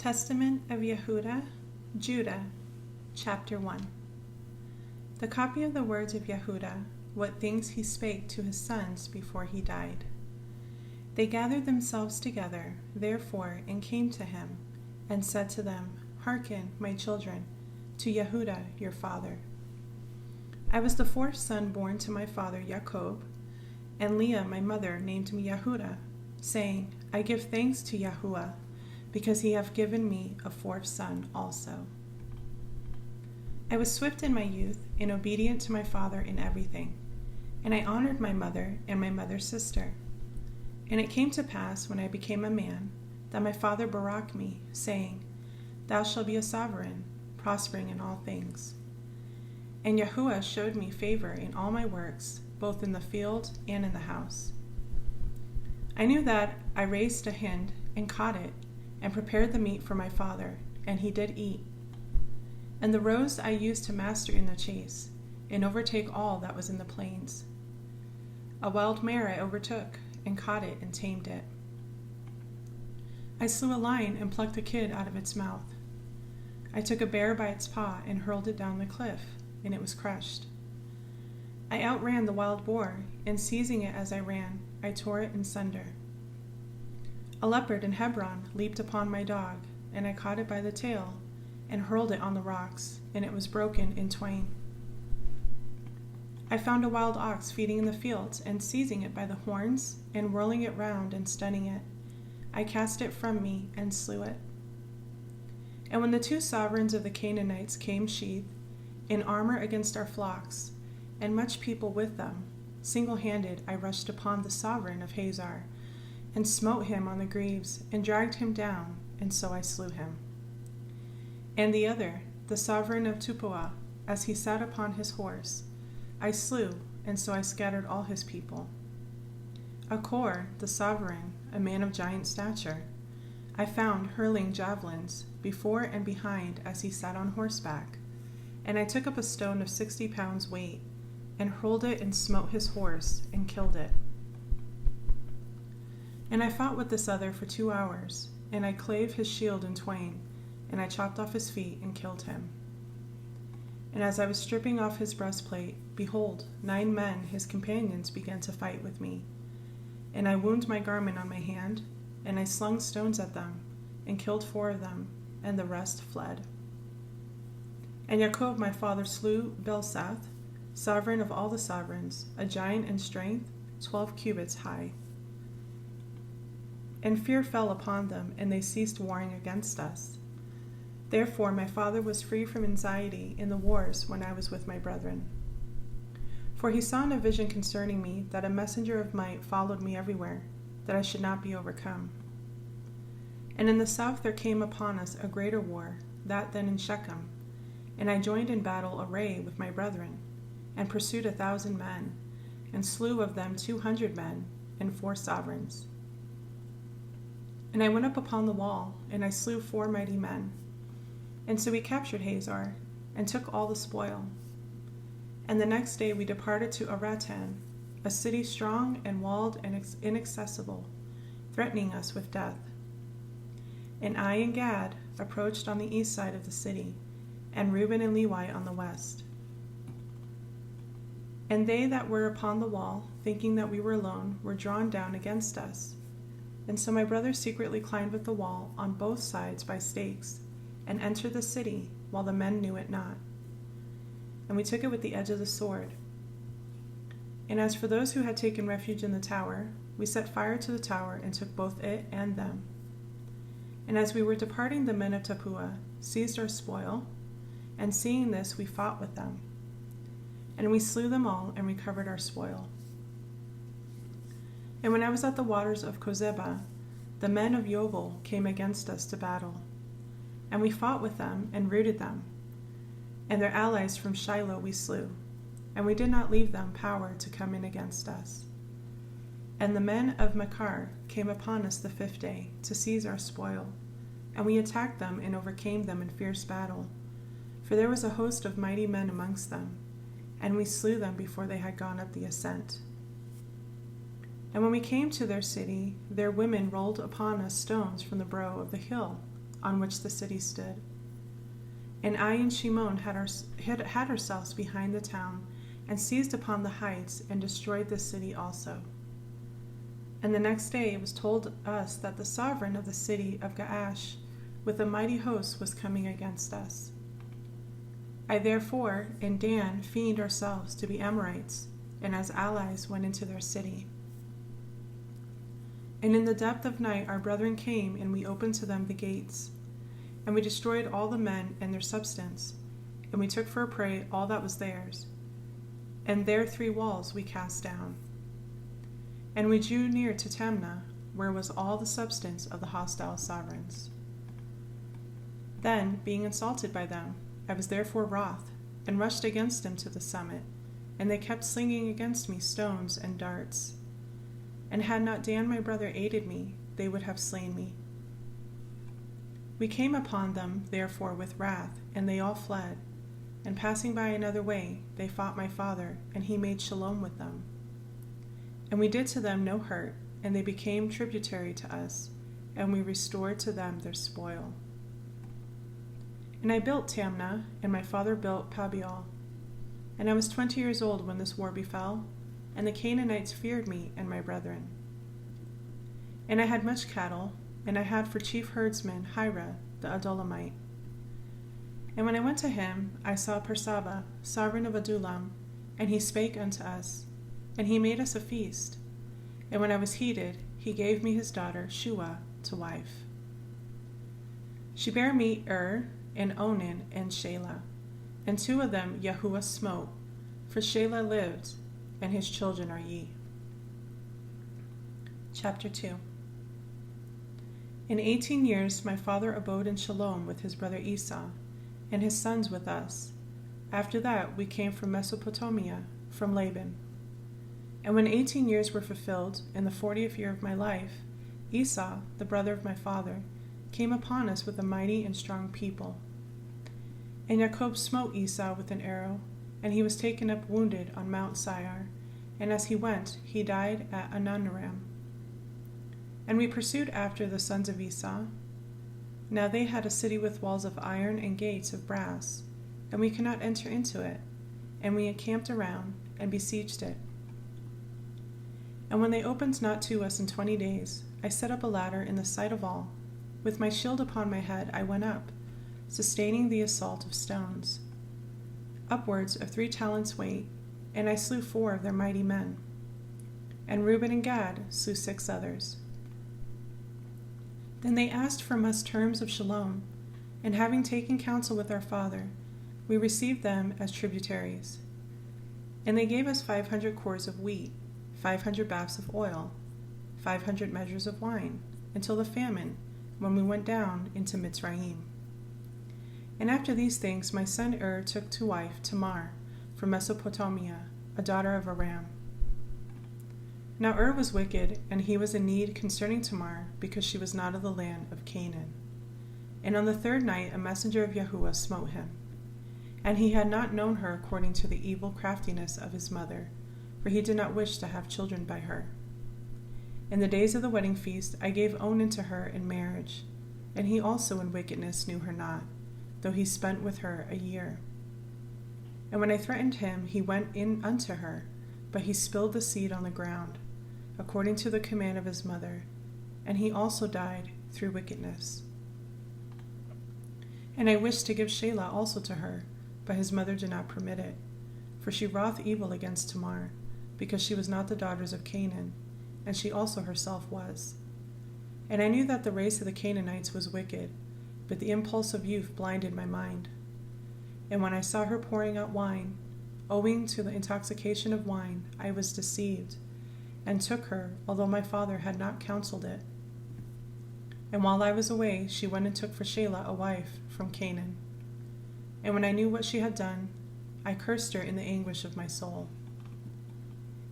Testament of Yahudah, Judah, Chapter 1. The copy of the words of Yahudah, what things he spake to his sons before he died. They gathered themselves together, therefore, and came to him, and said to them, Hearken, my children, to Yahudah your father. I was the fourth son born to my father Jacob, and Leah my mother named me Yahudah, saying, I give thanks to Yahuwah, because he hath given me a fourth son also. I was swift in my youth, and obedient to my father in everything, and I honored my mother and my mother's sister. And it came to pass, when I became a man, that my father baraked me, saying, Thou shalt be a sovereign, prospering in all things. And Yahuwah showed me favor in all my works, both in the field and in the house. I knew that I raised a hind, and caught it, and prepared the meat for my father, and he did eat. And the roes I used to master in the chase, and overtake all that was in the plains. A wild mare I overtook, and caught it, and tamed it. I slew a lion, and plucked a kid out of its mouth. I took a bear by its paw, and hurled it down the cliff, and it was crushed. I outran the wild boar, and seizing it as I ran, I tore it in sunder. A leopard in Hebron leaped upon my dog, and I caught it by the tail, and hurled it on the rocks, and it was broken in twain. I found a wild ox feeding in the fields, and seizing it by the horns, and whirling it round and stunning it, I cast it from me and slew it. And when the two sovereigns of the Canaanites came sheathed, in armor against our flocks, and much people with them, single-handed I rushed upon the sovereign of Hazar, and smote him on the greaves, and dragged him down, and so I slew him. And the other, the sovereign of Tupoa, as he sat upon his horse, I slew, and so I scattered all his people. Achor, the sovereign, a man of giant stature, I found hurling javelins, before and behind as he sat on horseback, and I took up a stone of 60 pounds weight, and hurled it and smote his horse, and killed it. And I fought with this other for 2 hours, and I clave his shield in twain, and I chopped off his feet and killed him. And as I was stripping off his breastplate, behold, 9 men, his companions, began to fight with me. And I wound my garment on my hand, and I slung stones at them, and killed 4 of them, and the rest fled. And Jacob my father slew Belsath, sovereign of all the sovereigns, a giant in strength, 12 cubits high. And fear fell upon them, and they ceased warring against us. Therefore my father was free from anxiety in the wars when I was with my brethren. For he saw in a vision concerning me that a messenger of might followed me everywhere, that I should not be overcome. And in the south there came upon us a greater war, that than in Shechem, and I joined in battle array with my brethren, and pursued 1,000 men, and slew of them 200 men, and 4 sovereigns. And I went up upon the wall, and I slew 4 mighty men. And so we captured Hazar, and took all the spoil. And the next day we departed to Aratan, a city strong and walled and inaccessible, threatening us with death. And I and Gad approached on the east side of the city, and Reuben and Levi on the west. And they that were upon the wall, thinking that we were alone, were drawn down against us. And so my brothers secretly climbed with the wall on both sides by stakes, and entered the city, while the men knew it not. And we took it with the edge of the sword. And as for those who had taken refuge in the tower, we set fire to the tower, and took both it and them. And as we were departing, the men of Tapua seized our spoil, and seeing this, we fought with them. And we slew them all, and recovered our spoil. And when I was at the waters of Kozeba, the men of Yobel came against us to battle. And we fought with them, and routed them. And their allies from Shiloh we slew, and we did not leave them power to come in against us. And the men of Makar came upon us the 5th day, to seize our spoil. And we attacked them, and overcame them in fierce battle. For there was a host of mighty men amongst them, and we slew them before they had gone up the ascent. And when we came to their city, their women rolled upon us stones from the brow of the hill, on which the city stood. And I and Shimon had ourselves behind the town, and seized upon the heights, and destroyed the city also. And the next day it was told us that the sovereign of the city of Gaash with a mighty host was coming against us. I therefore and Dan feigned ourselves to be Amorites, and as allies went into their city. And in the depth of night our brethren came, and we opened to them the gates. And we destroyed all the men and their substance, and we took for a prey all that was theirs. And their 3 walls we cast down. And we drew near to Tamnah, where was all the substance of the hostile sovereigns. Then, being insulted by them, I was therefore wroth, and rushed against them to the summit, and they kept slinging against me stones and darts. And had not Dan my brother aided me, they would have slain me. We came upon them, therefore, with wrath, and they all fled. And passing by another way, they fought my father, and he made shalom with them. And we did to them no hurt, and they became tributary to us, and we restored to them their spoil. And I built Tamnah, and my father built Pabeol. And I was 20 years old when this war befell, and the Canaanites feared me and my brethren. And I had much cattle, and I had for chief herdsman Hira the Adulamite. And when I went to him, I saw Persaba, sovereign of Adullam, and he spake unto us, and he made us a feast. And when I was heated, he gave me his daughter Shua to wife. She bare me and Onan and Shelah, and 2 of them Yahudah smote, for Shelah lived, and his children are ye. Chapter 2. In 18 years my father abode in Shalom with his brother Esau, and his sons with us. After that we came from Mesopotamia, from Laban. And when 18 years were fulfilled, in the 40th year of my life, Esau, the brother of my father, came upon us with a mighty and strong people. And Jacob smote Esau with an arrow, and he was taken up wounded on Mount Seir, and as he went, he died at Ananaram. And we pursued after the sons of Esau. Now they had a city with walls of iron and gates of brass, and we could not enter into it, and we encamped around and besieged it. And when they opened not to us in 20 days, I set up a ladder in the sight of all. With my shield upon my head I went up, sustaining the assault of stones, upwards of 3 talents weight, and I slew 4 of their mighty men. And Reuben and Gad slew 6 others. Then they asked from us terms of shalom, and having taken counsel with our father, we received them as tributaries. And they gave us 500 cores of wheat, 500 baths of oil, 500 measures of wine, until the famine, when we went down into Mitzrayim. And after these things my son took to wife Tamar from Mesopotamia, a daughter of Aram. Now was wicked, and he was in need concerning Tamar, because she was not of the land of Canaan. And on the 3rd night a messenger of Yahudah smote him. And he had not known her according to the evil craftiness of his mother, for he did not wish to have children by her. In the days of the wedding feast I gave Onan to her in marriage, and he also in wickedness knew her not, though he spent with her a year. And when I threatened him, he went in unto her, but he spilled the seed on the ground, according to the command of his mother, and he also died through wickedness. And I wished to give Shelah also to her, but his mother did not permit it, for she wrought evil against Tamar, because she was not the daughters of Canaan, and she also herself was. And I knew that the race of the Canaanites was wicked, but the impulse of youth blinded my mind. And when I saw her pouring out wine, owing to the intoxication of wine, I was deceived, and took her, although my father had not counseled it. And while I was away, she went and took for Shelah a wife from Canaan. And when I knew what she had done, I cursed her in the anguish of my soul.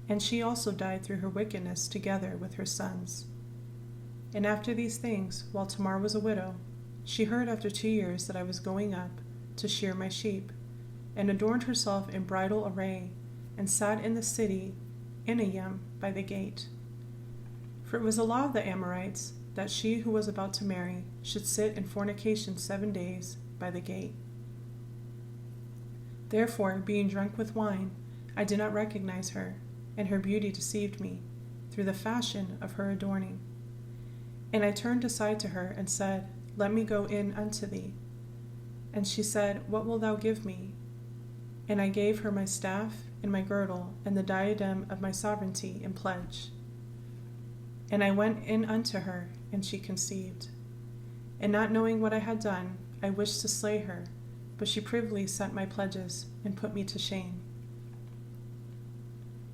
And she also died through her wickedness together with her sons. And after these things, while Tamar was a widow, she heard after 2 years that I was going up to shear my sheep, and adorned herself in bridal array, and sat in the city Enayim by the gate. For it was a law of the Amorites, that she who was about to marry should sit in fornication 7 days by the gate. Therefore, being drunk with wine, I did not recognize her, and her beauty deceived me, through the fashion of her adorning. And I turned aside to her and said, Let me go in unto thee. And she said, What wilt thou give me? And I gave her my staff and my girdle and the diadem of my sovereignty in pledge. And I went in unto her, and she conceived. And not knowing what I had done, I wished to slay her, but she privily sent my pledges and put me to shame.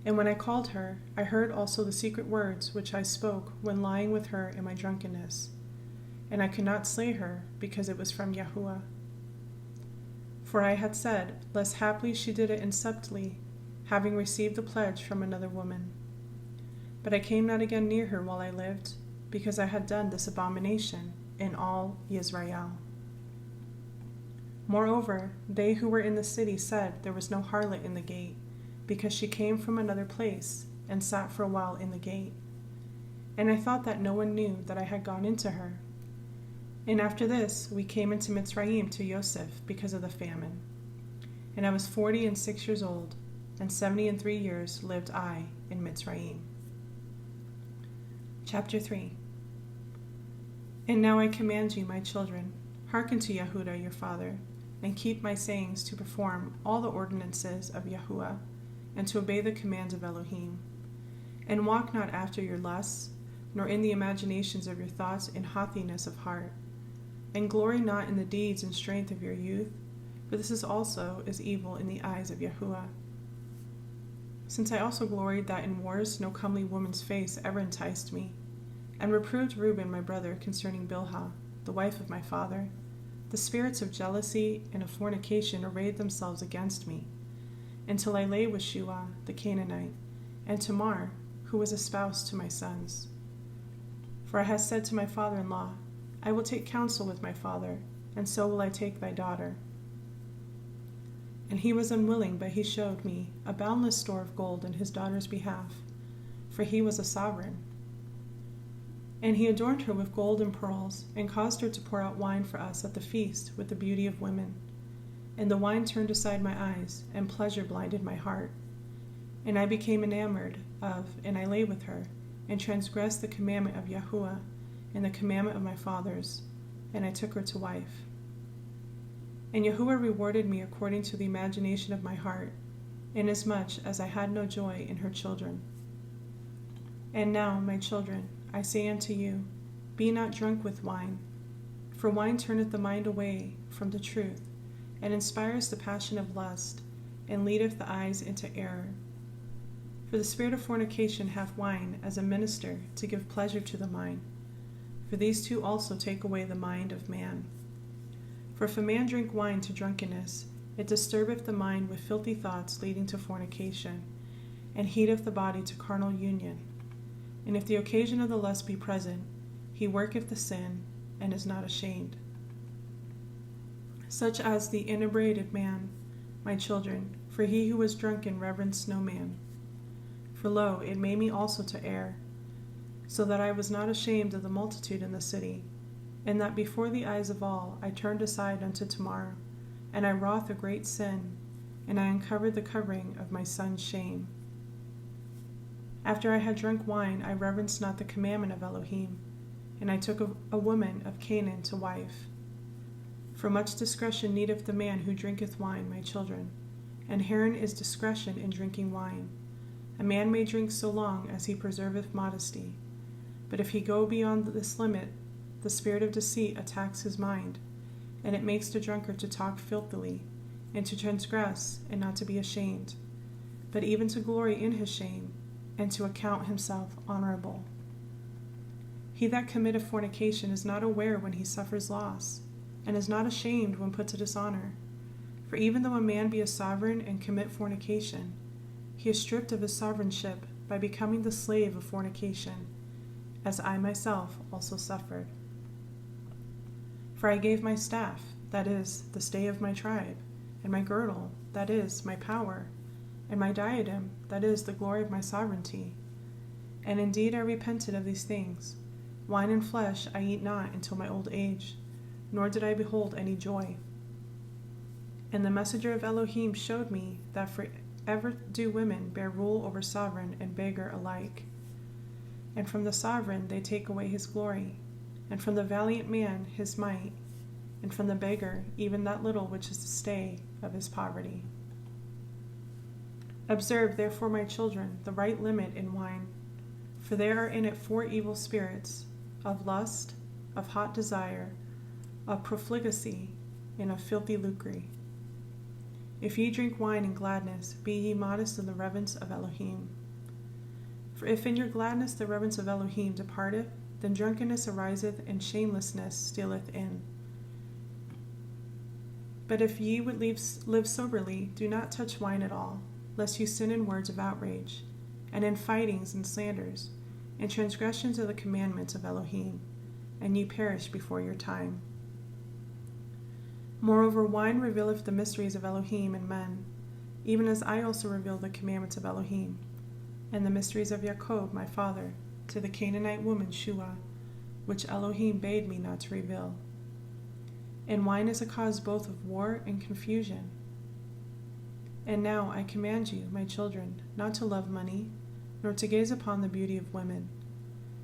And when I called her, I heard also the secret words which I spoke when lying with her in my drunkenness. And I could not slay her, because it was from Yahudah. For I had said, lest haply she did it in subtlety, having received the pledge from another woman. But I came not again near her while I lived, because I had done this abomination in all Israel. Moreover, they who were in the city said there was no harlot in the gate, because she came from another place, and sat for a while in the gate. And I thought that no one knew that I had gone into her. And after this we came into Mitzrayim to Yosef, because of the famine. And I was 46 years old, and 73 years lived I in Mitzrayim. Chapter 3. And now I command you, my children, hearken to Yahudah your father, and keep my sayings to perform all the ordinances of Yahudah, and to obey the commands of Elohim. And walk not after your lusts, nor in the imaginations of your thoughts in haughtiness of heart. And glory not in the deeds and strength of your youth, for this is also as evil in the eyes of Yahudah. Since I also gloried that in wars no comely woman's face ever enticed me, and reproved Reuben my brother concerning Bilhah, the wife of my father, the spirits of jealousy and of fornication arrayed themselves against me, until I lay with Shua the Canaanite, and Tamar, who was a spouse to my sons. For I had said to my father-in-law, I will take counsel with my father, and so will I take thy daughter. And he was unwilling, but he showed me a boundless store of gold in his daughter's behalf, for he was a sovereign. And he adorned her with gold and pearls, and caused her to pour out wine for us at the feast with the beauty of women. And the wine turned aside my eyes, and pleasure blinded my heart. And I became enamored of, and I lay with her, and transgressed the commandment of Yahudah, and the commandment of my fathers, and I took her to wife. And Yahudah rewarded me according to the imagination of my heart, inasmuch as I had no joy in her children. And now, my children, I say unto you, be not drunk with wine, for wine turneth the mind away from the truth, and inspires the passion of lust, and leadeth the eyes into error. For the spirit of fornication hath wine as a minister to give pleasure to the mind, for these two also take away the mind of man. For if a man drink wine to drunkenness, it disturbeth the mind with filthy thoughts leading to fornication, and heateth the body to carnal union. And if the occasion of the lust be present, he worketh the sin, and is not ashamed. Such as the inebriated man, my children, for he who was drunken reverenced no man. For lo, it made me also to err, so that I was not ashamed of the multitude in the city, and that before the eyes of all I turned aside unto Tamar, and I wrought a great sin, and I uncovered the covering of my son's shame. After I had drunk wine, I reverenced not the commandment of Elohim, and I took a woman of Canaan to wife. For much discretion needeth the man who drinketh wine, my children, and herein is discretion in drinking wine. A man may drink so long as he preserveth modesty, but if he go beyond this limit, the spirit of deceit attacks his mind, and it makes the drunkard to talk filthily, and to transgress, and not to be ashamed, but even to glory in his shame, and to account himself honorable. He that committeth fornication is not aware when he suffers loss, and is not ashamed when put to dishonor. For even though a man be a sovereign and commit fornication, he is stripped of his sovereignship by becoming the slave of fornication, as I myself also suffered. For I gave my staff, that is, the stay of my tribe, and my girdle, that is, my power, and my diadem, that is, the glory of my sovereignty. And indeed I repented of these things, Wine and flesh I eat not until my old age, nor did I behold any joy. And the messenger of Elohim showed me that forever do women bear rule over sovereign and beggar alike. And from the sovereign they take away his glory, and from the valiant man his might, and from the beggar even that little which is the stay of his poverty. Observe, therefore, my children, the right limit in wine, for there are in it 4 evil spirits, of lust, of hot desire, of profligacy, and of filthy lucre. If ye drink wine in gladness, be ye modest in the reverence of Elohim. For if in your gladness the reverence of Elohim departeth, then drunkenness ariseth, and shamelessness stealeth in. But if ye would live soberly, do not touch wine at all, lest you sin in words of outrage, and in fightings and slanders, and transgressions of the commandments of Elohim, and ye perish before your time. Moreover, wine revealeth the mysteries of Elohim and men, even as I also reveal the commandments of Elohim, and the mysteries of Jacob my father, to the Canaanite woman Shua, which Elohim bade me not to reveal. And wine is a cause both of war and confusion. And now I command you, my children, not to love money, nor to gaze upon the beauty of women,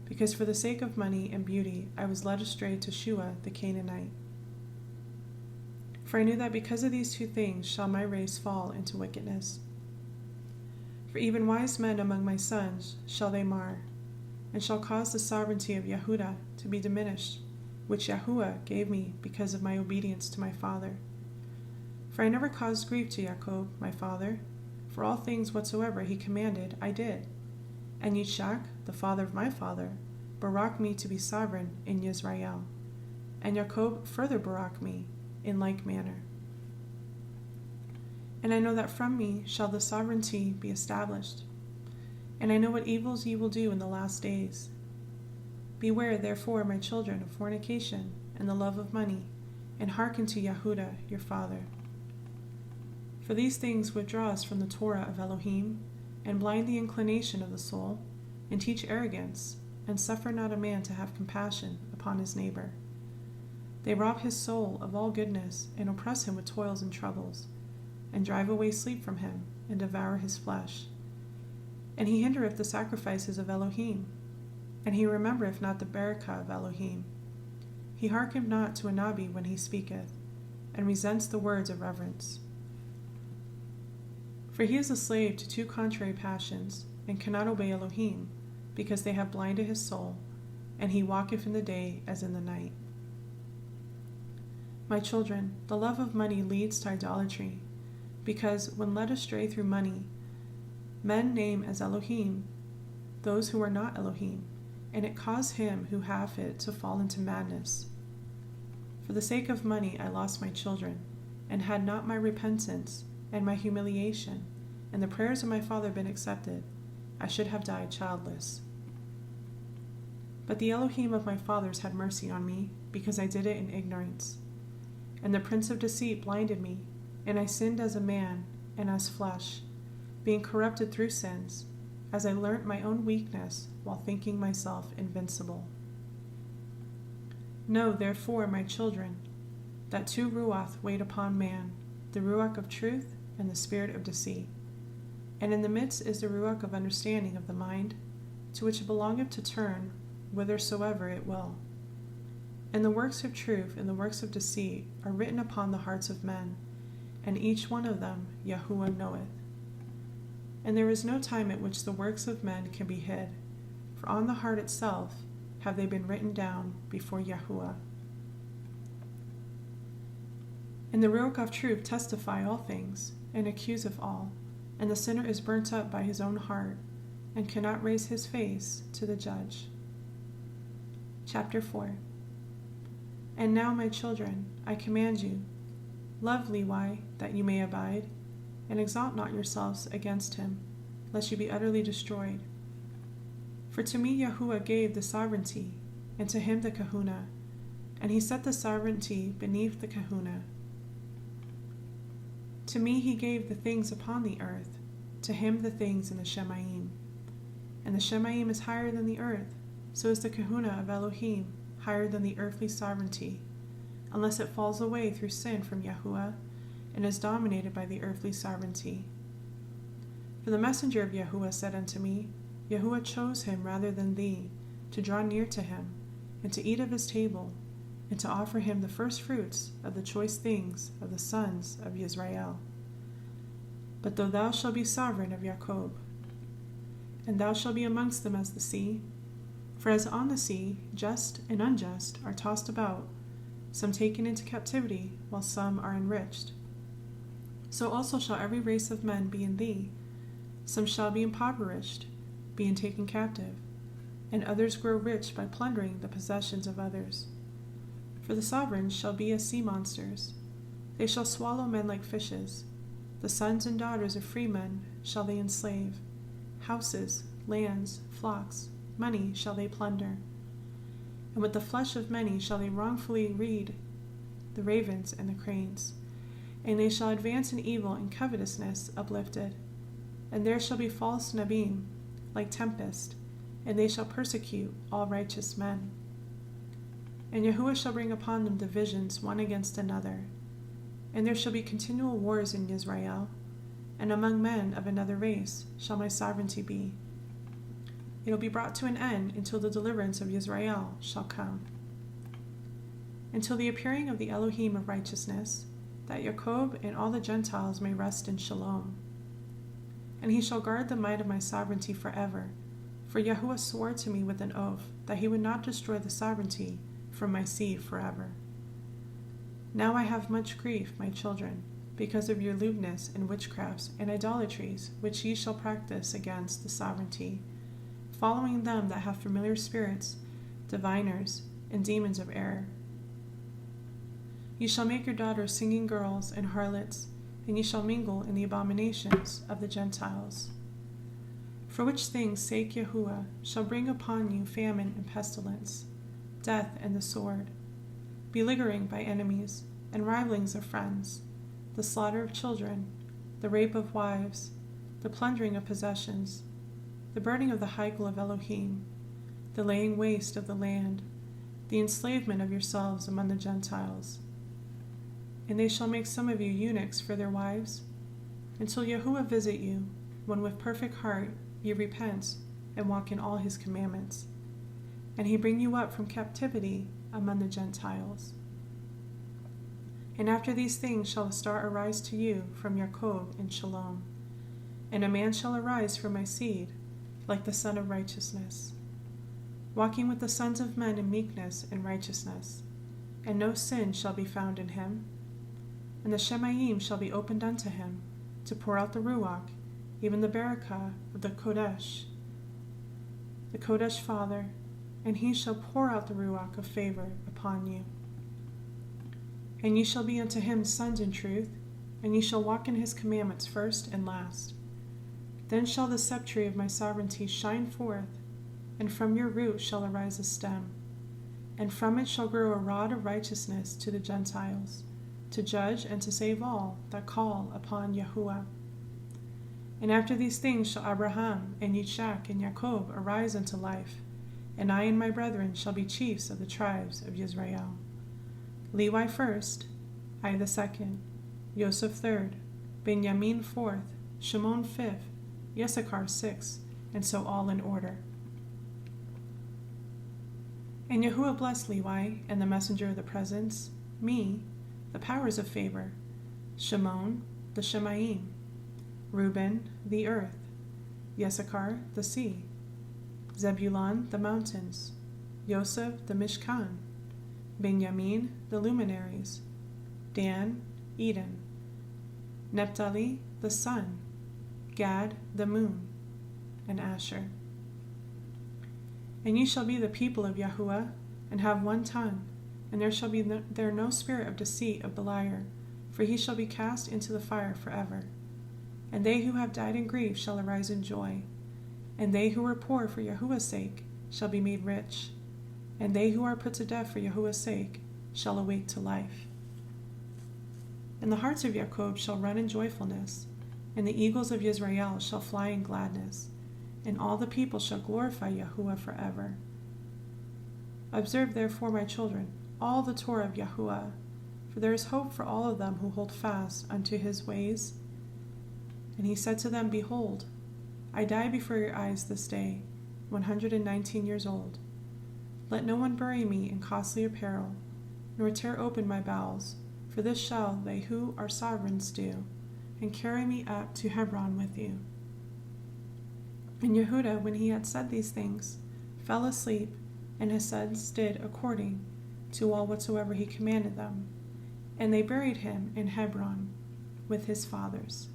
because for the sake of money and beauty I was led astray to Shua the Canaanite. For I knew that because of these 2 things shall my race fall into wickedness. For even wise men among my sons shall they mar, and shall cause the sovereignty of Yahudah to be diminished, which Yahudah gave me because of my obedience to my father. For I never caused grief to Jacob my father, for all things whatsoever he commanded I did. And Yishak, the father of my father, barak me to be sovereign in Yisrael, and Jacob further barak me in like manner. And I know that from me shall the sovereignty be established, and I know what evils ye will do in the last days. Beware, therefore, my children, of fornication and the love of money, and hearken to Yahudah your father. For these things withdraw us from the Torah of Elohim, and blind the inclination of the soul, and teach arrogance, and suffer not a man to have compassion upon his neighbor. They rob his soul of all goodness, and oppress him with toils and troubles, and drive away sleep from him, and devour his flesh. And he hindereth the sacrifices of Elohim, and he remembereth not the barakah of Elohim. He hearkeneth not to a Nabi when he speaketh, and resents the words of reverence. For he is a slave to 2 contrary passions, and cannot obey Elohim, because they have blinded his soul, and he walketh in the day as in the night. My children, the love of money leads to idolatry, because when led astray through money, men name as Elohim those who are not Elohim, and it caused him who hath it to fall into madness. For the sake of money I lost my children, and had not my repentance and my humiliation and the prayers of my father been accepted, I should have died childless. But the Elohim of my fathers had mercy on me, because I did it in ignorance. And the prince of deceit blinded me, and I sinned as a man and as flesh, being corrupted through sins, as I learnt my own weakness while thinking myself invincible. Know, therefore, my children, that 2 ruach wait upon man, the ruach of truth and the spirit of deceit. And in the midst is the ruach of understanding of the mind, to which it belongeth to turn whithersoever it will. And the works of truth and the works of deceit are written upon the hearts of men, and each one of them Yahudah knoweth. And there is no time at which the works of men can be hid, for on the heart itself have they been written down before Yahudah. And the ruach of truth testify all things, and accuseth all, and the sinner is burnt up by his own heart, and cannot raise his face to the judge. Chapter 4. And now, my children, I command you, love Lewi, that you may abide, and exalt not yourselves against him, lest you be utterly destroyed. For to me Yahudah gave the sovereignty, and to him the kahuna, and he set the sovereignty beneath the kahuna. To me he gave the things upon the earth, to him the things in the Shemaim. And the Shemaim is higher than the earth, so is the kahuna of Elohim higher than the earthly sovereignty, unless it falls away through sin from Yahudah and is dominated by the earthly sovereignty. For the messenger of Yahudah said unto me, Yahudah chose him rather than thee, to draw near to him, and to eat of his table, and to offer him the first fruits of the choice things of the sons of Israel. But though thou shalt be sovereign of Jacob, and thou shalt be amongst them as the sea, for as on the sea just and unjust are tossed about, some taken into captivity, while some are enriched, so also shall every race of men be in thee. Some shall be impoverished, being taken captive, and others grow rich by plundering the possessions of others. For the sovereigns shall be as sea monsters. They shall swallow men like fishes. The sons and daughters of free men shall they enslave. Houses, lands, flocks, money shall they plunder. And with the flesh of many shall they wrongfully read the ravens and the cranes. And they shall advance in evil and covetousness uplifted. And there shall be false nabim, like tempest, and they shall persecute all righteous men. And Yahudah shall bring upon them divisions one against another. And there shall be continual wars in Israel, and among men of another race shall my sovereignty be. It will be brought to an end until the deliverance of Israel shall come. Until the appearing of the Elohim of righteousness, that Jacob and all the Gentiles may rest in shalom. And he shall guard the might of my sovereignty forever, for Yahudah swore to me with an oath that he would not destroy the sovereignty from my seed forever. Now I have much grief, my children, because of your lewdness and witchcrafts and idolatries which ye shall practice against the sovereignty, following them that have familiar spirits, diviners, and demons of error. Ye shall make your daughters singing girls and harlots, and ye shall mingle in the abominations of the Gentiles. For which things sake Yahudah shall bring upon you famine and pestilence, death and the sword, beleaguering by enemies, and rivalings of friends, the slaughter of children, the rape of wives, the plundering of possessions, the burning of the heichal of Elohim, the laying waste of the land, the enslavement of yourselves among the Gentiles. And they shall make some of you eunuchs for their wives, until Yahudah visit you, when with perfect heart ye repent and walk in all his commandments, and he bring you up from captivity among the Gentiles. And after these things shall a star arise to you from Jacob in shalom, and a man shall arise from my seed, like the Son of Righteousness, walking with the sons of men in meekness and righteousness, and no sin shall be found in him. And the Shemayim shall be opened unto him, to pour out the Ruach, even the Barakah of the Kodesh Father, and he shall pour out the Ruach of favor upon you. And ye shall be unto him sons in truth, and ye shall walk in his commandments first and last. Then shall the sceptre of my sovereignty shine forth, and from your root shall arise a stem, and from it shall grow a rod of righteousness to the Gentiles, to judge and to save all that call upon Yahudah. And after these things shall Abraham and Yitzchak and Jacob arise unto life, and I and my brethren shall be chiefs of the tribes of Israel. Levi first, I the second, Joseph third, Benjamin fourth, Shimon fifth, Issachar sixth, and so all in order. And Yahudah blessed Levi and the messenger of the presence, me, the powers of favor, Shimon, the Shemayim, Reuben, the earth, Issachar, the sea, Zebulun, the mountains, Joseph, the Mishkan, Benjamin, the luminaries, Dan, Eden, Naphtali, the sun, Gad, the moon, and Asher. And ye shall be the people of Yahudah, and have one tongue, and there shall be there no spirit of deceit of Beliar, for he shall be cast into the fire forever. And they who have died in grief shall arise in joy, and they who are poor for Yahuwah's sake shall be made rich, and they who are put to death for Yahuwah's sake shall awake to life. And the hearts of Jacob shall run in joyfulness, and the eagles of Israel shall fly in gladness, and all the people shall glorify Yahuwah forever. Observe therefore, my children, all the Torah of Yahudah, for there is hope for all of them who hold fast unto his ways. And he said to them, Behold, I die before your eyes this day, 119 years old. Let no one bury me in costly apparel, nor tear open my bowels, for this shall they who are sovereigns do, and carry me up to Hebron with you. And Yahudah, when he had said these things, fell asleep, and his sons did according to all whatsoever he commanded them. And they buried him in Hebron with his fathers.